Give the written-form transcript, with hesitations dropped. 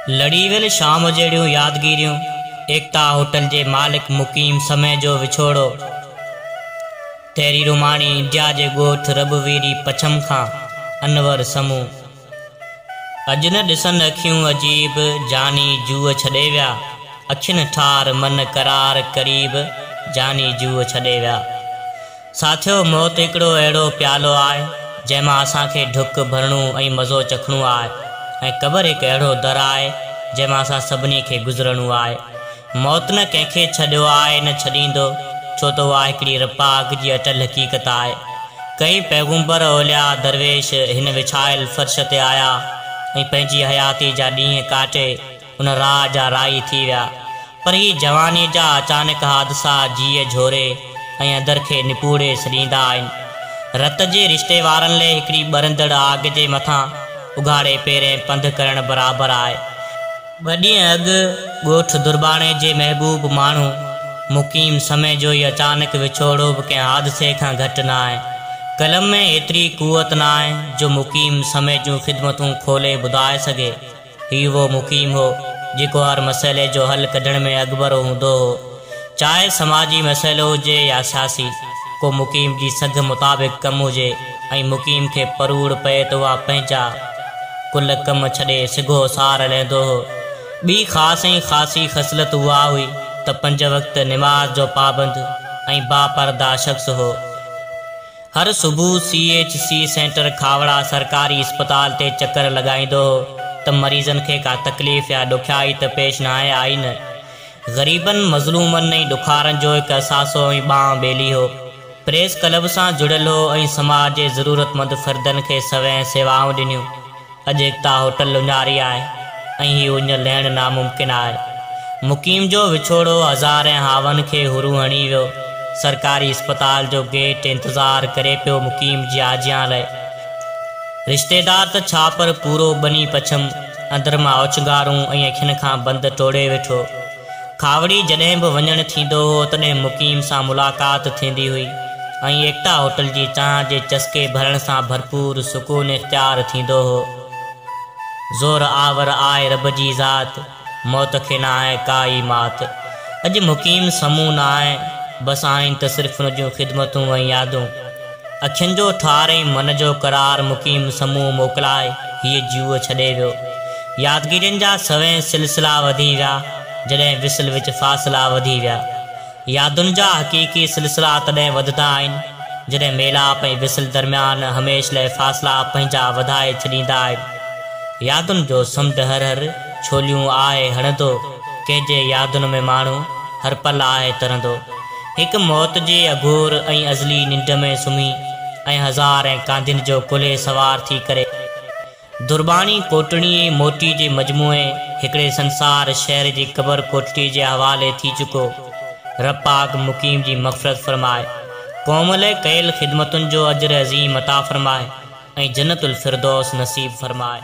लड़ीवेल शाम जड़ियों यादगिरियों एकता होटल जे मालिक मुकीम समय जो विछोड़ो। तेरी रुमानी इंडिया जे गोठ रबवीरी पछम खां अनवर समूह। अज न ॾिसन अखियूं अजीब जानी जूअ छॾे विया। अखियुनि ठार मन करार करीब जानी जूअ छॾे विया। साथियो मौत हिकिड़ो अहिड़ो प्यालो आहे जंहिंमां असांखे ढुक भरणो ऐं मज़ो चखणो आहे ऐं क़बर हिकु अहिड़ो दर आहे जंहिंमां असां सभिनी खे गुज़रणो आहे। मौत न कंहिंखे छॾियो आहे न छॾींदो, छो त उहा हिकिड़ी रपाक जी अटल हक़ीक़त आहे। कई पैगुंबर औलिया दरवेश हिन विछायल फ़र्श ते आया ऐं पंहिंजी हयाती जा ॾींहं काटे उन राह जा राही थी विया। पर ही जवानी जा अचानक हादसा जीअ झोरे ऐं अंदर खे निपूड़े छॾींदा आहिनि। रत जे रिश्ते वारनि लाइ हिकिड़ी ॿरंदड़ आग जे मथां उघाड़े पेरें पंधु करण बराबरि आहे। ॿ ॾींहं अॻु ॻोठ दुर्बाणे जे महबूब माण्हू मुकीम समय जो ई अचानक विछोड़ो बि कंहिं हादसे खां घटि न आहे। कलम में एतिरी कुवत न आहे जो मुकीम समय जूं ख़िदमतूं खोले ॿुधाए सघे। हीउ उहो मुकीम हो जेको हर मसइले जो हल कढण में अॻुभरो हूंदो हो, चाहे समाजी मसइलो हुजे या सियासी। को मुकीम जी सघ मुताबिक़ कमु हुजे ऐं मुकीम खे परूड़ पए त उहा पंहिंजा कुल कम छॾे सिघो सार लहंदो हो। ॿी ख़ासि ऐं ख़ासी ख़सलत उहा हुई त 5 वक़्त निमाज़ जो पाबंद ऐं बापर्दा शख़्स हो। हर सुबुह CHC सेंटर खावड़ा सरकारी अस्पताल ते चकर लॻाईंदो हो त मरीज़नि खे का तकलीफ़ या ॾुखियाई त पेश न आई न। ग़रीबनि मज़लूमनि ऐं ॾुखारनि जो हिकु असासो ऐं ॿांह ॿेली हो। प्रेस क्लब सां जुड़ियल हो ऐं समाज जे ज़रूरतमंद फ़र्दनि खे सवें सेवाऊं ॾिनियूं। अॼु एकता होटल उञारी आहे ऐं हीउ उञ लहणु नामुमकिन आहे। मुकीम जो विछोड़ो हज़ारे हावनि खे हुरू हणी वियो। सरकारी अस्पताल जो गेट इंतज़ारु करे पियो मुकीम जी आजियां लाइ। रिश्तेदार त छा पर पूरो बनी पछम अंदर मां ओचंगारूं ऐं अखियुनि खां बंदि टोड़े वेठो। खावड़ी जॾहिं बि वञणु थींदो हो तॾहिं मुकीम सां मुलाक़ात थींदी हुई ऐं एकता होटल जी चांहि जे चस्के भरण सां भरपूर सुकून इख़्तियार थींदो हो। ज़ोर आवर आहे रब जी ज़ात, मौत खे न आहे काई मात। अॼु मुकीम समूह न आहे, बसि आहिनि त सिर्फ़ु उन जूं ख़िदमतूं ऐं यादूं। अखियुनि जो ठार ऐं मन जो करार मुकीम समूह मोकिलाए हीअ जूअ छॾे वियो। यादगिरियुनि जा सवें सिलसिला वधी विया जॾहिं विसल विच फ़ासिला वधी विया। यादुनि जा हक़ीक़ी सिलसिला तॾहिं वधंदा आहिनि जॾहिं मेलाप ऐं विसल दरमियान हमेशह लाइ फ़ासिला पंहिंजा वधाए छॾींदा आहिनि। यादुनि जो समुंड हर हर छोलियूं आहे हणंदो, कंहिंजे यादुनि में माण्हू हर पल आहे तरंदो। हिकु मौत जे अघोर ऐं अज़ली निंड में सुम्ही ऐं हज़ार ऐं कांदियुनि जो कुल्हे सवार थी करे दुर्बाणी कोटड़ी ऐं मोटी जे मजमूए हिकिड़े संसार शहर जी क़बर कोठड़ी जे हवाले थी चुको। रब पाक मुकीम जी मग़फ़िरत फ़रमाए, क़ौम लाइ कयल ख़िदमतुनि जो अजर अज़ीम अता फ़रमाए ऐं जन्नतुल फ़िरदौस नसीब फ़रमाए।